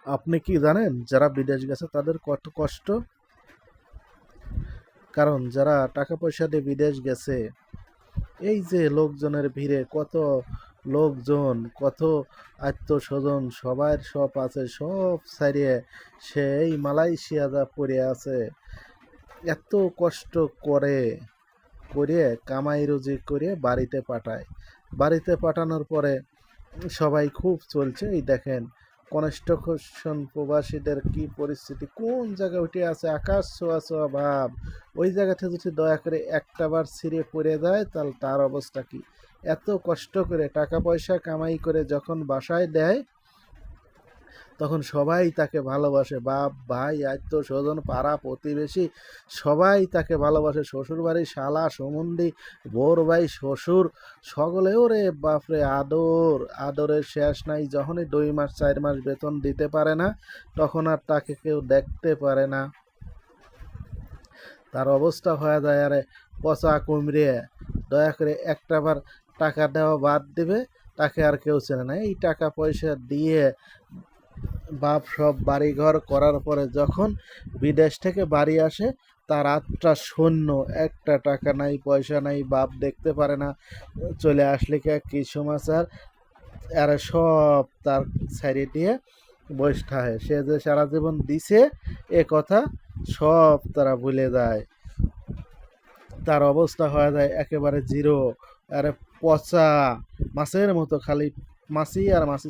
আপনি কি জানেন যারা বিদেশ গেছে তাদের কত কষ্ট? কারণ যারা টাকা পয়সা দিয়ে বিদেশ গেছে, এই যে লোকজনের ভিড়ে কত লোকজন, কত আত্মস্বজন সবার সব আছে, সব ছাড়িয়ে সেই মালয়েশিয়া যা পড়ে আছে, এত কষ্ট করে করে কামাই রুজি করে বাড়িতে পাঠায়। বাড়িতে পাঠানোর পরে সবাই খুব চলছে। এই দেখেন কনস্ট্রাকশন প্রবাসীদের কি পরিস্থিতি, কোন জায়গায় উঠে আছে আকাশ ছোঁয়া ছোঁয়া ভাব। ওই জায়গাতে যদি দয়া করে একটা বার ছিঁড়ে পড়ে যায় তাহলে তার অবস্থা কি। এত কষ্ট করে টাকা পয়সা কামাই করে যখন বাসায় দেয় তখন সবাই তাকে ভালোবাসে, বাপ ভাই আত্মীয় স্বজন পাড়া প্রতিবেশী সবাই তাকে ভালোবাসে। শ্বশুর বাড়ি শালা সমুন্দি বোর ভাই শ্বশুর সকলে ওরে বাপরে আদর, আদরের শেষ নাই। যখনই 2 মাস 4 মাস বেতন দিতে পারে না তখন আর তাকে কেউ দেখতে পারে না। তার অবস্থা হয়ে যায় আরে পচা কুমড়ে। দয়া করে একটা বার টাকা দেওয়া বাদ দিবে, তাকে আর কেউ চেনে না। এই টাকা পয়সা দিয়ে বাপ সব বাড়িঘর করার পরে যখন বিদেশ থেকে বাড়ি আসে তার আত্মা শূন্য, একটা টাকা নাই পয়সা নাই, বাপ দেখতে পারে না। চলে আসলে কি সমাচার, আর সব তার ছাড়ি দিয়ে বসে থাকে। সে যে সারা জীবন দিছে এ কথা সব তারা ভুলে যায়। তার অবস্থা হয়ে যায় একেবারে জিরো, আরে পচা মাছের মতো, খালি মাছি আর মাছি।